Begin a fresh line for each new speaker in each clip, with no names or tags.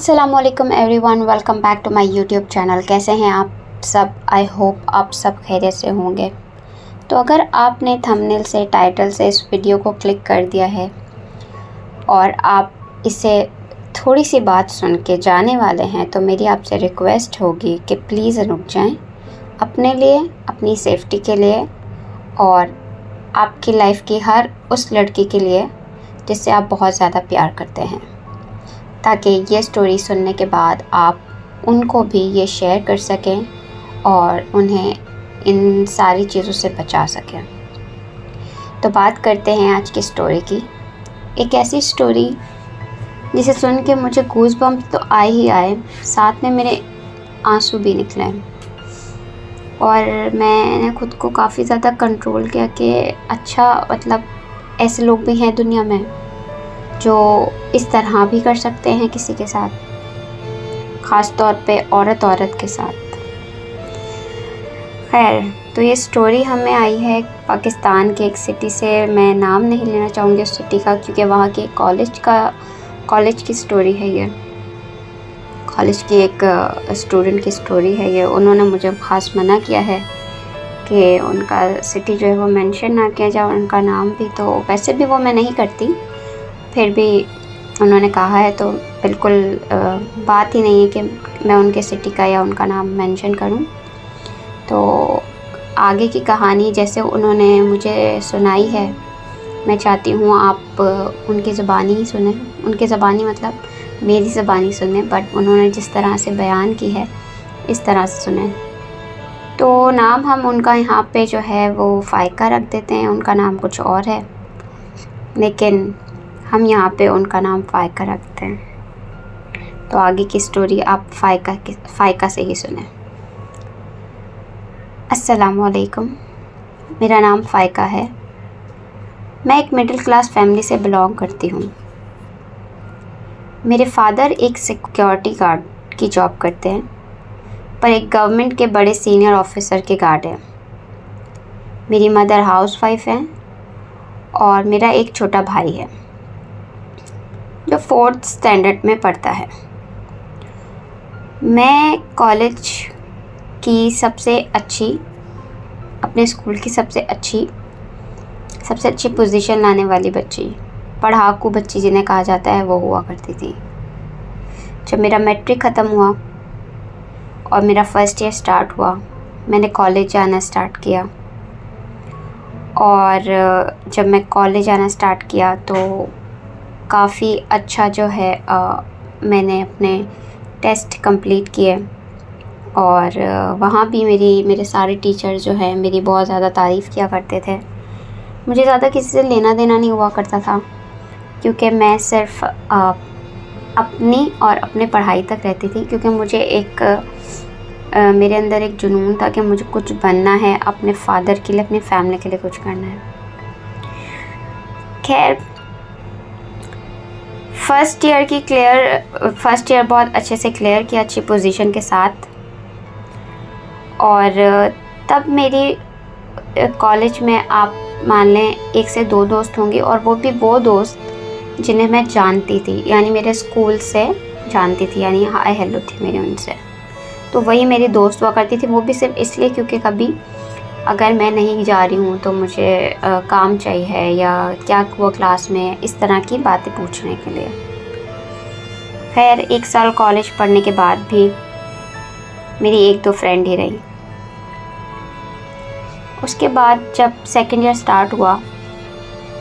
अस्सलामुअलैकुम everyone, welcome back to my YouTube channel. कैसे हैं आप सब? आई होप आप सब खैरियत से होंगे। तो अगर आपने थंबनेल से, टाइटल से इस वीडियो को क्लिक कर दिया है और आप इसे थोड़ी सी बात सुन के जाने वाले हैं, तो मेरी आपसे रिक्वेस्ट होगी कि प्लीज़ रुक जाएं, अपने लिए, अपनी सेफ्टी के लिए और आपकी लाइफ की हर उस लड़की के लिए जिससे आप बहुत ज़्यादा प्यार करते हैं, ताकि ये स्टोरी सुनने के बाद आप उनको भी ये शेयर कर सकें और उन्हें इन सारी चीज़ों से बचा सकें। तो बात करते हैं आज की स्टोरी की। एक ऐसी स्टोरी जिसे सुन के मुझे गूज़ बम्प तो आए ही आए, साथ में मेरे आंसू भी निकले और मैंने खुद को काफ़ी ज़्यादा कंट्रोल किया कि अच्छा, मतलब ऐसे लोग भी हैं दुनिया में जो इस तरह भी कर सकते हैं किसी के साथ, ख़ास तौर पे औरत के साथ। खैर, तो ये स्टोरी हमें आई है पाकिस्तान के एक सिटी से। मैं नाम नहीं लेना चाहूँगी उस सिटी का, क्योंकि वहाँ के कॉलेज की स्टोरी है ये। कॉलेज की एक स्टूडेंट की स्टोरी है ये। उन्होंने मुझे ख़ास मना किया है कि उनका सिटी जो है वो मेंशन ना किया जाए, उनका नाम भी। तो वैसे भी वो मैं नहीं करती, फिर भी उन्होंने कहा है तो बिल्कुल बात ही नहीं है कि मैं उनके सिटी का या उनका नाम मेंशन करूं। तो आगे की कहानी जैसे उन्होंने मुझे सुनाई है, मैं चाहती हूँ आप उनकी ज़बानी ही सुने। उनकी ज़बानी मतलब मेरी ज़बानी सुने, बट उन्होंने जिस तरह से बयान की है इस तरह से सुने। तो नाम हम उनका यहाँ पे जो है वो फ़ाइका रख देते हैं। उनका नाम कुछ और है, लेकिन हम यहाँ पे उनका नाम फ़ाइका रखते हैं। तो आगे की स्टोरी आप फ़ाइका से ही सुने। अस्सलामुअलैकुम, मेरा नाम फ़ाइका है। मैं एक मिडिल क्लास फैमिली से बिलोंग करती हूँ। मेरे फादर एक सिक्योरिटी गार्ड की जॉब करते हैं, पर एक गवर्नमेंट के बड़े सीनियर ऑफिसर के गार्ड हैं। मेरी मदर हाउसवाइफ हैं और मेरा एक छोटा भाई है जो 4th स्टैंडर्ड में पढ़ता है। मैं कॉलेज की सबसे अच्छी, अपने स्कूल की सबसे अच्छी पोजीशन लाने वाली बच्ची, पढ़ाकू बच्ची जिन्हें कहा जाता है, वो हुआ करती थी। जब मेरा मैट्रिक ख़त्म हुआ और मेरा फर्स्ट ईयर स्टार्ट हुआ, मैंने कॉलेज जाना स्टार्ट किया। और जब मैं कॉलेज जाना स्टार्ट किया तो काफ़ी अच्छा जो है मैंने अपने टेस्ट कंप्लीट किए और वहाँ भी मेरे सारे टीचर जो हैं मेरी बहुत ज़्यादा तारीफ़ किया करते थे। मुझे ज़्यादा किसी से लेना देना नहीं हुआ करता था, क्योंकि मैं सिर्फ़ अपनी और अपने पढ़ाई तक रहती थी। क्योंकि मुझे मेरे अंदर एक जुनून था कि मुझे कुछ बनना है, अपने फादर के लिए, अपनी फैमिली के लिए कुछ करना है। खैर, फर्स्ट ईयर बहुत अच्छे से क्लियर किया, अच्छी पोजीशन के साथ। और तब मेरी कॉलेज में आप मान लें 1 से 2 दोस्त होंगे, और वो भी वो दोस्त जिन्हें मैं जानती थी, यानी मेरे स्कूल से जानती थी, यानी हाय हेलो थी मेरी उनसे। तो वही मेरी दोस्त हुआ करती थी। वो भी सिर्फ इसलिए क्योंकि कभी अगर मैं नहीं जा रही हूँ तो मुझे काम चाहिए या क्या हुआ क्लास में, इस तरह की बातें पूछने के लिए। खैर, 1 साल कॉलेज पढ़ने के बाद भी मेरी 1-2 फ्रेंड ही रही। उसके बाद जब सेकंड ईयर स्टार्ट हुआ,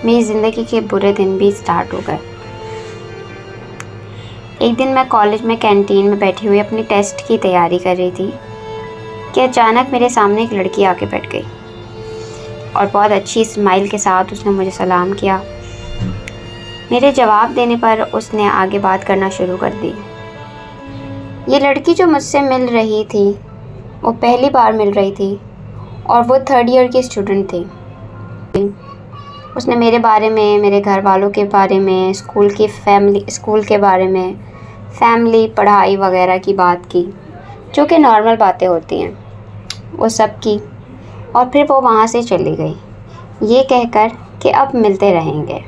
मेरी ज़िंदगी के बुरे दिन भी स्टार्ट हो गए। एक दिन मैं कॉलेज में कैंटीन में बैठी हुई अपनी टेस्ट की तैयारी कर रही थी कि अचानक मेरे सामने एक लड़की आके बैठ गई और बहुत अच्छी स्माइल के साथ उसने मुझे सलाम किया। मेरे जवाब देने पर उसने आगे बात करना शुरू कर दी। ये लड़की जो मुझसे मिल रही थी वो पहली बार मिल रही थी और वो 3rd ईयर की स्टूडेंट थी। उसने मेरे बारे में, मेरे घर वालों के बारे में, स्कूल के बारे में, फैमिली, पढ़ाई वगैरह की बात की, जो कि नॉर्मल बातें होती हैं, वो सब की। और फिर वो वहाँ से चली गई ये कहकर कि अब मिलते रहेंगे।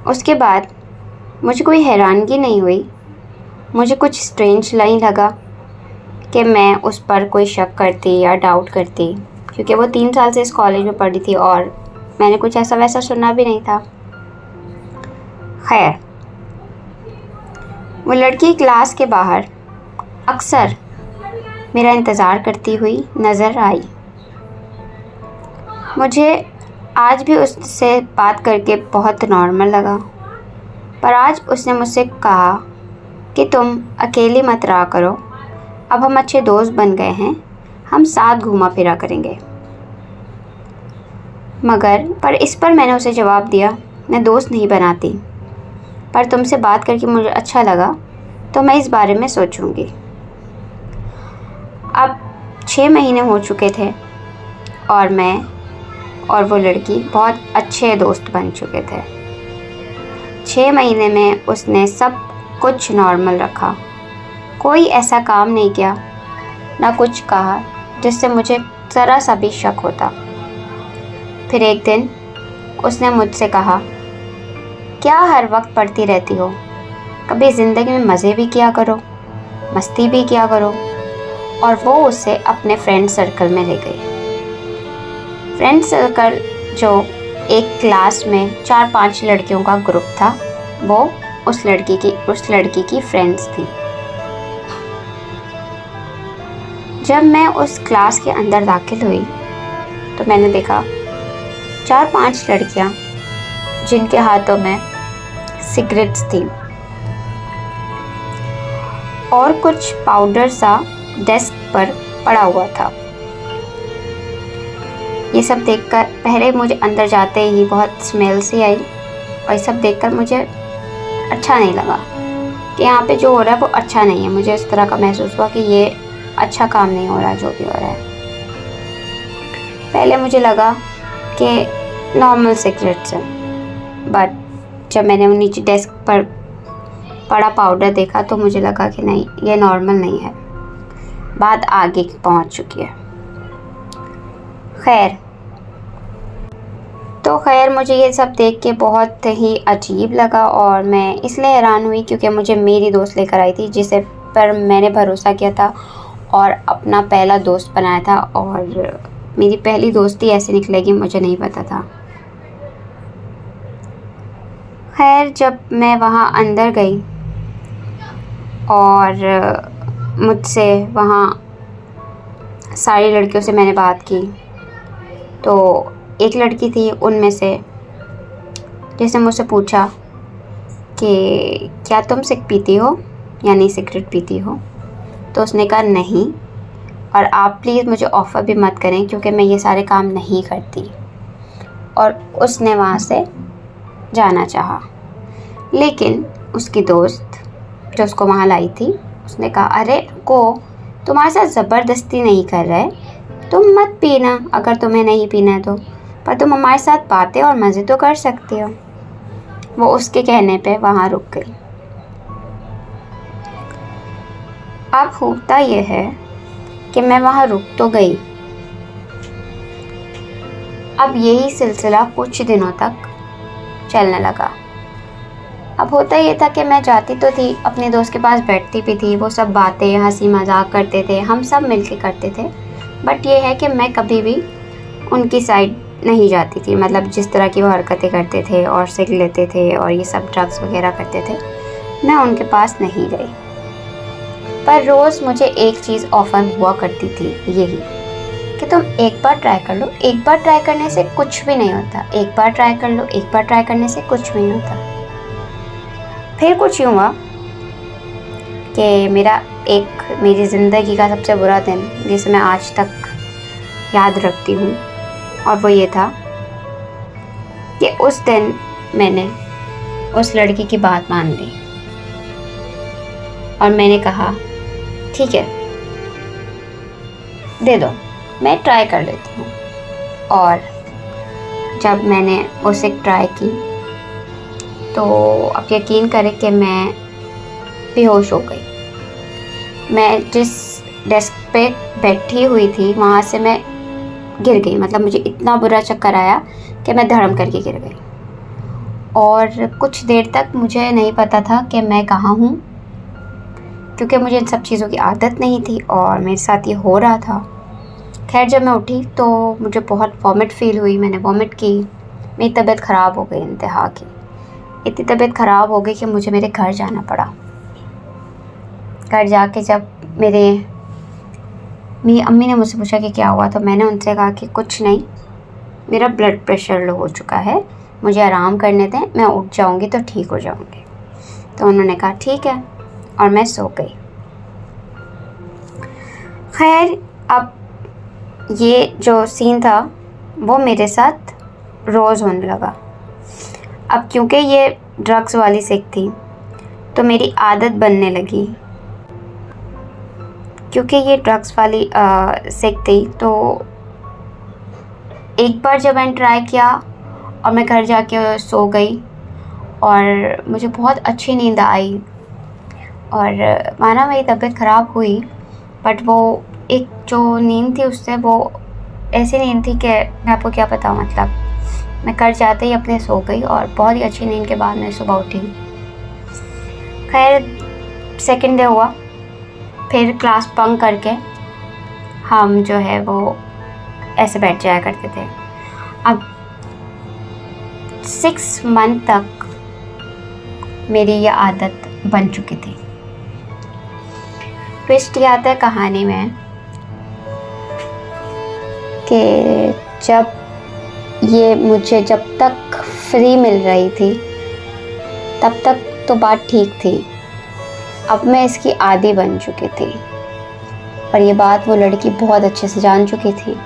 उसके बाद मुझे कोई हैरानगी नहीं हुई, मुझे कुछ स्ट्रेंज नहीं लगा कि मैं उस पर कोई शक करती या डाउट करती, क्योंकि वो 3 साल से इस कॉलेज में पढ़ी थी और मैंने कुछ ऐसा वैसा सुना भी नहीं था। खैर, वो लड़की क्लास के बाहर अक्सर मेरा इंतज़ार करती हुई नज़र आई। मुझे आज भी उससे बात करके बहुत नॉर्मल लगा, पर आज उसने मुझसे कहा कि तुम अकेली मत रहा करो, अब हम अच्छे दोस्त बन गए हैं, हम साथ घूमा फिरा करेंगे। पर इस पर मैंने उसे जवाब दिया, मैं दोस्त नहीं बनाती, पर तुमसे बात करके मुझे अच्छा लगा तो मैं इस बारे में सोचूंगी। अब 6 महीने हो चुके थे और मैं और वो लड़की बहुत अच्छे दोस्त बन चुके थे। 6 महीने में उसने सब कुछ नॉर्मल रखा, कोई ऐसा काम नहीं किया, ना कुछ कहा जिससे मुझे ज़रा सा भी शक होता। फिर एक दिन उसने मुझसे कहा, क्या हर वक्त पढ़ती रहती हो, कभी ज़िंदगी में मज़े भी किया करो, मस्ती भी किया करो। और वो उसे अपने फ्रेंड सर्कल में ले गई। फ्रेंड सर्कल जो एक क्लास में 4-5 लड़कियों का ग्रुप था, वो उस लड़की की फ्रेंड्स थी। जब मैं उस क्लास के अंदर दाखिल हुई तो मैंने देखा 4-5 लड़कियां जिनके हाथों में सिगरेट्स थी और कुछ पाउडर सा डेस्क पर पड़ा हुआ था। ये सब देखकर पहले मुझे अंदर जाते ही बहुत स्मेल सी आई और ये सब देखकर मुझे अच्छा नहीं लगा कि यहाँ पे जो हो रहा है वो अच्छा नहीं है। मुझे इस तरह का महसूस हुआ कि ये अच्छा काम नहीं हो रहा जो भी हो रहा है। पहले मुझे लगा कि नॉर्मल सिगरेट्स हैं, बट जब मैंने वो नीचे डेस्क पर पड़ा पाउडर देखा तो मुझे लगा कि नहीं, ये नॉर्मल नहीं है। बात आगे पहुंच चुकी है। खैर मुझे ये सब देख के बहुत ही अजीब लगा और मैं इसलिए हैरान हुई क्योंकि मुझे मेरी दोस्त लेकर आई थी जिसे पर मैंने भरोसा किया था और अपना पहला दोस्त बनाया था, और मेरी पहली दोस्ती ऐसे निकलेगी मुझे नहीं पता था। खैर, जब मैं वहाँ अंदर गई और मुझसे वहाँ सारी लड़कियों से मैंने बात की तो एक लड़की थी उनमें से जिसने मुझसे पूछा कि क्या तुम सिग पीती हो, यानी सिगरेट पीती हो। तो उसने कहा नहीं, और आप प्लीज़ मुझे ऑफ़र भी मत करें क्योंकि मैं ये सारे काम नहीं करती। और उसने वहाँ से जाना चाहा, लेकिन उसकी दोस्त जो उसको वहाँ लाई थी उसने कहा, अरे रुको, तुम्हारे साथ ज़बरदस्ती नहीं कर रहे, तुम मत पीना अगर तुम्हें नहीं पीना है तो, पर तुम हमारे साथ बातें और मज़े तो कर सकते हो। वो उसके कहने पे वहाँ रुक गई। अब होता यह है कि मैं वहाँ रुक तो गई। अब यही सिलसिला कुछ दिनों तक चलने लगा। अब होता ये था कि मैं जाती तो थी, अपने दोस्त के पास बैठती भी थी, वो सब बातें हंसी मजाक करते थे, हम सब मिलके करते थे। बट ये है कि मैं कभी भी उनकी साइड नहीं जाती थी, मतलब जिस तरह की वो हरकतें करते थे और सिग लेते थे और ये सब ड्रग्स वगैरह करते थे, मैं उनके पास नहीं गई। पर रोज़ मुझे एक चीज़ ऑफ़र हुआ करती थी, यही कि तुम एक बार ट्राई कर लो, एक बार ट्राई करने से कुछ भी नहीं होता, एक बार ट्राई कर लो, एक बार ट्राई करने से कुछ भी नहीं होता। फिर कुछ यूँ हुआ कि मेरी ज़िंदगी का सबसे बुरा दिन जिसे मैं आज तक याद रखती हूँ, और वो ये था कि उस दिन मैंने उस लड़की की बात मान ली और मैंने कहा ठीक है, दे दो, मैं ट्राई कर लेती हूँ। और जब मैंने उसे ट्राई की तो आप यकीन करें कि मैं बेहोश हो गई। मैं जिस डेस्क पे बैठी हुई थी वहाँ से मैं गिर गई, मतलब मुझे इतना बुरा चक्कर आया कि मैं धड़म करके गिर गई। और कुछ देर तक मुझे नहीं पता था कि मैं कहाँ हूँ, क्योंकि मुझे इन सब चीज़ों की आदत नहीं थी और मेरे साथ ये हो रहा था। खैर जब मैं उठी तो मुझे बहुत वॉमिट फ़ील हुई, मैंने वॉमिट की, मेरी तबीयत ख़राब हो गई इंतहा की। इतनी तबीयत ख़राब हो गई कि मुझे मेरे घर जाना पड़ा। घर जाके जब मेरी अम्मी ने मुझसे पूछा कि क्या हुआ, तो मैंने उनसे कहा कि कुछ नहीं, मेरा ब्लड प्रेशर लो हो चुका है, मुझे आराम करने दें, मैं उठ जाऊंगी तो ठीक हो जाऊंगी। तो उन्होंने कहा ठीक है, और मैं सो गई। खैर अब ये जो सीन था वो मेरे साथ रोज़ होने लगा। अब क्योंकि ये ड्रग्स वाली सिक थी तो मेरी आदत बनने लगी। क्योंकि ये ड्रग्स वाली सिक थी तो एक बार जब मैंने ट्राई किया और मैं घर जाके सो गई और मुझे बहुत अच्छी नींद आई, और माना मेरी तबीयत ख़राब हुई, बट वो एक जो नींद थी उससे वो ऐसी नींद थी कि मैं आपको क्या बताऊँ, मतलब मैं घर जाते ही अपने सो गई और बहुत ही अच्छी नींद के बाद मैं सुबह उठी। खैर सेकंड डे हुआ, फिर क्लास बंक करके हम जो है वो ऐसे बैठ जाया करते थे। अब 6 मंथ तक मेरी ये आदत बन चुकी थी। ट्विस्ट ये आता है कहानी में कि जब तक फ्री मिल रही थी तब तक तो बात ठीक थी। अब मैं इसकी आदी बन चुकी थी और ये बात वो लड़की बहुत अच्छे से जान चुकी थी।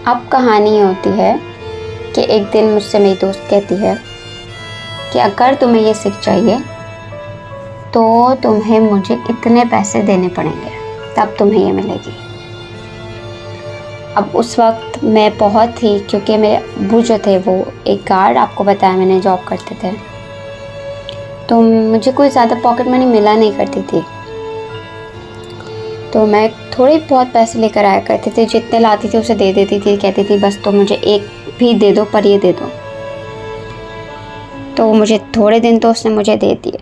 अब कहानी ये होती है कि एक दिन मुझसे मेरी दोस्त कहती है कि अगर तुम्हें ये सिक चाहिए तो तुम्हें मुझे इतने पैसे देने पड़ेंगे, तब तुम्हें ये मिलेगी। अब उस वक्त मैं बहुत ही, क्योंकि मेरे अब्बू जो थे वो एक गार्ड, आपको बताया मैंने, जॉब करते थे, तो मुझे कोई ज़्यादा पॉकेट मनी मिला नहीं करती थी। तो मैं थोड़े बहुत पैसे लेकर आया करती थी, जितने लाती थी उसे दे देती थी, कहती थी बस तो मुझे एक भी दे दो, पर ये दे दो। तो मुझे थोड़े दिन तो उसने मुझे दे दिए,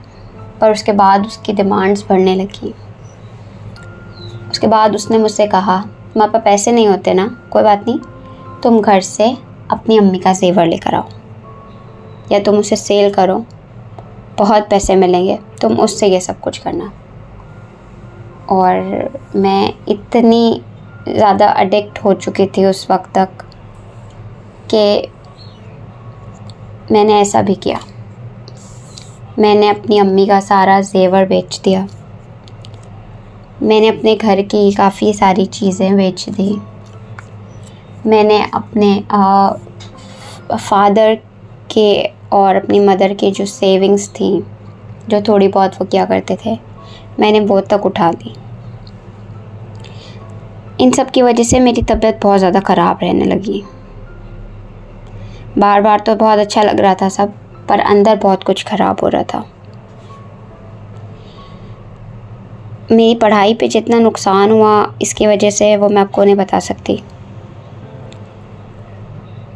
पर उसके बाद उसकी डिमांड्स बढ़ने लगी। उसके बाद उसने मुझसे कहा तुम्हारे पास पैसे नहीं होते ना, कोई बात नहीं, तुम घर से अपनी अम्मी का ज़ेवर लेकर आओ या तुम उसे सेल करो, बहुत पैसे मिलेंगे, तुम उससे ये सब कुछ करना। और मैं इतनी ज़्यादा एडिक्ट हो चुकी थी उस वक्त तक कि मैंने ऐसा भी किया। मैंने अपनी अम्मी का सारा ज़ेवर बेच दिया, मैंने अपने घर की काफ़ी सारी चीज़ें बेच दी, मैंने अपने फादर के और अपनी मदर के जो सेविंग्स थी, जो थोड़ी बहुत वो किया करते थे, मैंने वो तक उठा दी। इन सब की वजह से मेरी तबीयत बहुत ज़्यादा ख़राब रहने लगी। बार बार तो बहुत अच्छा लग रहा था सब, पर अंदर बहुत कुछ ख़राब हो रहा था। मेरी पढ़ाई पे जितना नुकसान हुआ इसकी वजह से वो मैं आपको नहीं बता सकती।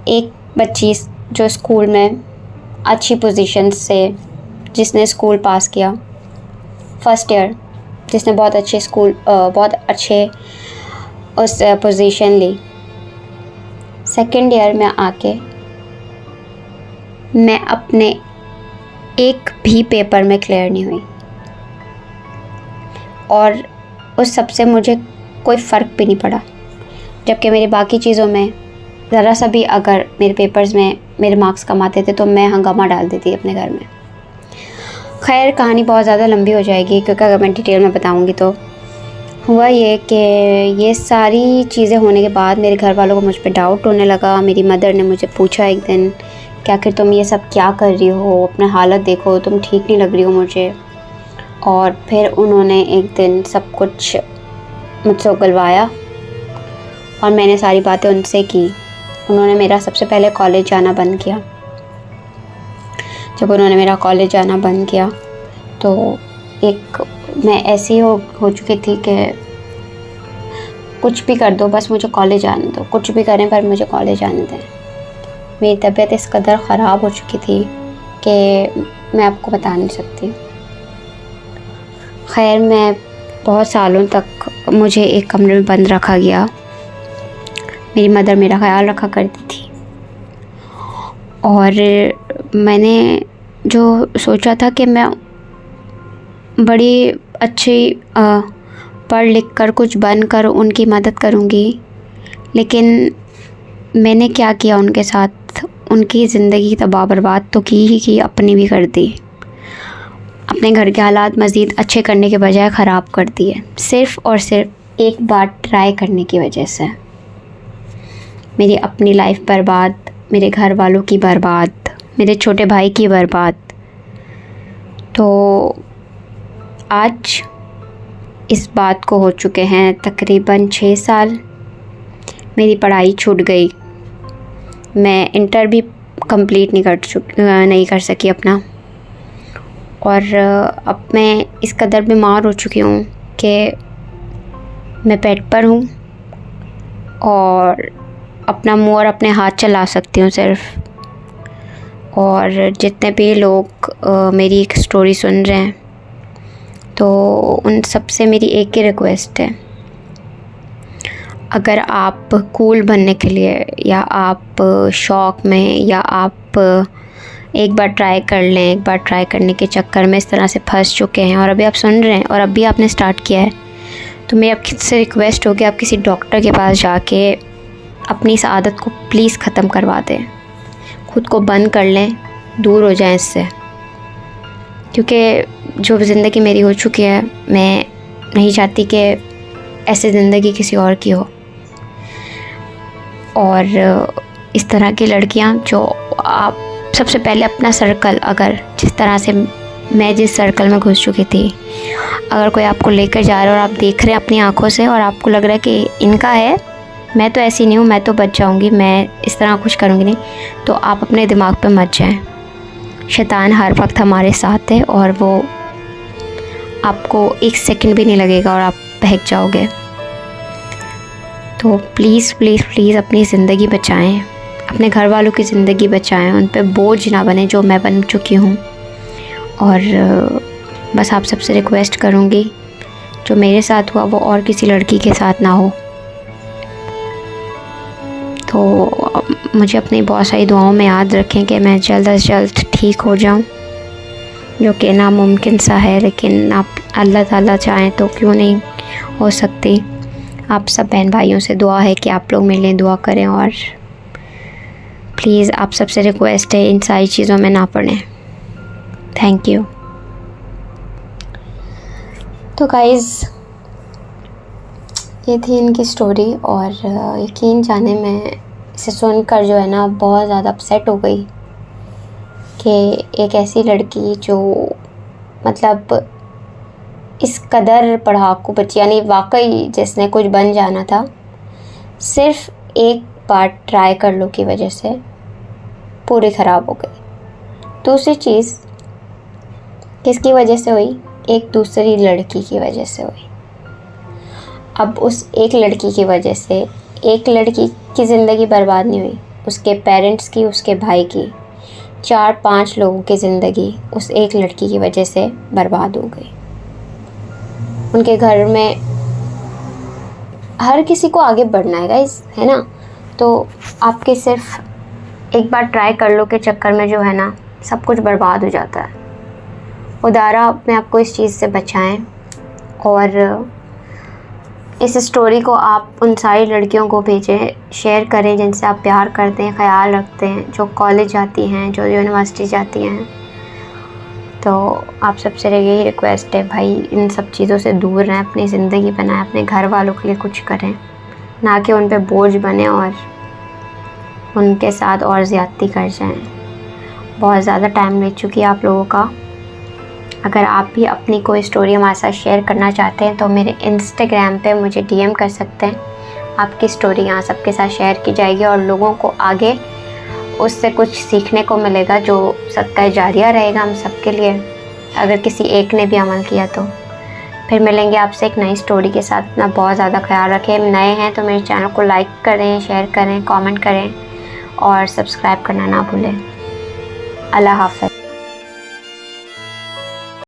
एक बच्ची जो स्कूल में अच्छी पोजीशन से, जिसने स्कूल पास किया फर्स्ट ईयर, जिसने बहुत अच्छे उस पोजीशन ली, सेकंड ईयर में आके मैं अपने एक भी पेपर में क्लियर नहीं हुई, और उस सब से मुझे कोई फ़र्क भी नहीं पड़ा, जबकि मेरी बाकी चीज़ों में ज़रा सा भी अगर मेरे पेपर्स में मेरे मार्क्स कम आते थे तो मैं हंगामा डाल देती अपने घर में। खैर कहानी बहुत ज़्यादा लंबी हो जाएगी, क्योंकि अगर मैं डिटेल में बताऊंगी तो हुआ ये कि ये सारी चीज़ें होने के बाद मेरे घर वालों को मुझ पर डाउट होने लगा। मेरी मदर ने मुझे पूछा एक दिन कि आखिर तुम ये सब क्या कर रही हो, अपने हालत देखो, तुम ठीक नहीं लग रही हो मुझे। और फिर उन्होंने एक दिन सब कुछ मुझसे उगलवाया और मैंने सारी बातें उनसे की। उन्होंने मेरा सबसे पहले कॉलेज जाना बंद किया। जब उन्होंने मेरा कॉलेज जाना बंद किया तो मैं ऐसी हो चुकी थी कि कुछ भी कर दो, बस मुझे कॉलेज जाने दो, कुछ भी करें पर मुझे कॉलेज जाने दें। मेरी तबीयत इस कदर ख़राब हो चुकी थी कि मैं आपको बता नहीं सकती। खैर, मैं बहुत सालों तक मुझे एक कमरे में बंद रखा गया। मेरी मदर मेरा ख्याल रखा करती थी और मैंने जो सोचा था कि मैं बड़ी अच्छी पढ़ लिख कर कुछ बनकर उनकी मदद करूँगी, लेकिन मैंने क्या किया उनके साथ, उनकी ज़िंदगी तबाह बर्बाद तो की ही की, अपनी भी कर दी। अपने घर के हालात मज़ीद अच्छे करने के बजाय ख़राब कर दिए, सिर्फ़ और सिर्फ एक बार ट्राई करने की वजह से। मेरी अपनी लाइफ बर्बाद, मेरे घर वालों की बर्बाद, मेरे छोटे भाई की बर्बाद। तो आज इस बात को हो चुके हैं तकरीबन 6 साल। मेरी पढ़ाई छूट गई, मैं इंटर भी कंप्लीट नहीं कर सकी अपना, और अब मैं इस कदर बीमार हो चुकी हूँ कि मैं बेड पर हूँ और अपना मुँह और अपने हाथ चला सकती हूँ सिर्फ़। और जितने भी लोग मेरी एक स्टोरी सुन रहे हैं, तो उन सब से मेरी एक ही रिक्वेस्ट है, अगर आप कूल बनने के लिए या आप शौक़ में या आप एक बार ट्राई कर लें, एक बार ट्राई करने के चक्कर में इस तरह से फंस चुके हैं और अभी आप सुन रहे हैं और अभी आपने स्टार्ट किया है, तो मेरी आपसे रिक्वेस्ट होगी आप किसी डॉक्टर के पास जाके अपनी इस आदत को प्लीज़ ख़त्म करवा दें, ख़ुद को बंद कर लें, दूर हो जाएं इससे। क्योंकि जो ज़िंदगी मेरी हो चुकी है, मैं नहीं चाहती कि ऐसी ज़िंदगी किसी और की हो। और इस तरह की लड़कियां जो आप सबसे पहले अपना सर्कल, अगर जिस तरह से मैं जिस सर्कल में घुस चुकी थी, अगर कोई आपको लेकर जा रहा है और आप देख रहे हैं अपनी आँखों से और आपको लग रहा है कि इनका है, मैं तो ऐसी नहीं हूँ, मैं तो बच जाऊँगी, मैं इस तरह कुछ करूँगी नहीं, तो आप अपने दिमाग पे मत जाएं। शैतान हर वक्त हमारे साथ है और वो आपको एक सेकंड भी नहीं लगेगा और आप बहक जाओगे। तो प्लीज़ प्लीज़ प्लीज़ अपनी ज़िंदगी बचाएं, अपने घर वालों की ज़िंदगी बचाएं, उन पे बोझ ना बने जो मैं बन चुकी हूँ। और बस आप सबसे रिक्वेस्ट करूँगी, जो मेरे साथ हुआ वो और किसी लड़की के साथ ना हो। तो मुझे अपनी बहुत सारी दुआओं में याद रखें कि मैं जल्द से जल्द ठीक हो जाऊं, जो कि नामुमकिन सा है, लेकिन आप अल्लाह ताला चाहें तो क्यों नहीं हो सकती। आप सब बहन भाइयों से दुआ है कि आप लोग मेरे लिए दुआ करें और प्लीज़ आप सबसे रिक्वेस्ट है इन सारी चीज़ों में ना पड़ें। Thank you. तो गाइज़, ये थी इनकी स्टोरी और यकीन जाने में इसे सुनकर जो है ना बहुत ज़्यादा अपसेट हो गई कि एक ऐसी लड़की जो मतलब इस कदर पढ़ाकू बच्ची, यानी वाकई जिसने कुछ बन जाना था, सिर्फ एक बार ट्राई कर लो की वजह से पूरी ख़राब हो गई। दूसरी चीज़ किसकी वजह से हुई? एक दूसरी लड़की की वजह से हुई। अब उस एक लड़की की वजह से एक लड़की की ज़िंदगी बर्बाद नहीं हुई, उसके पेरेंट्स की, उसके भाई की, 4-5 लोगों की ज़िंदगी उस एक लड़की की वजह से बर्बाद हो गई। उनके घर में हर किसी को आगे बढ़ना है गाइस, है ना? तो आपके सिर्फ एक बार ट्राई कर लो के चक्कर में जो है ना सब कुछ बर्बाद हो जाता है। खुदारा अपने आप को इस चीज़ से बचाएं और इस स्टोरी को आप उन सारी लड़कियों को भेजें, शेयर करें जिनसे आप प्यार करते हैं, ख्याल रखते हैं, जो कॉलेज जाती हैं, जो यूनिवर्सिटी जाती हैं। तो आप सबसे यही रिक्वेस्ट है भाई, इन सब चीज़ों से दूर रहें, अपनी ज़िंदगी बनाएं, अपने घर वालों के लिए कुछ करें, ना कि उन पे बोझ बने और उनके साथ और ज़्यादती कर जाएं। बहुत ज़्यादा टाइम ले चुकी है आप लोगों का। अगर आप भी अपनी कोई स्टोरी हमारे साथ शेयर करना चाहते हैं तो मेरे इंस्टाग्राम पे मुझे डीएम कर सकते हैं। आपकी स्टोरी यहाँ सबके साथ शेयर की जाएगी और लोगों को आगे उससे कुछ सीखने को मिलेगा, जो सदका जारिया रहेगा हम सब के लिए, अगर किसी एक ने भी अमल किया तो। फिर मिलेंगे आपसे एक नई स्टोरी के साथ। अपना बहुत ज़्यादा ख्याल रखें। नए हैं तो मेरे चैनल को लाइक करें, शेयर करें, कमेंट करें और सब्सक्राइब करना ना भूलें। अल्लाह हाफ़िज़।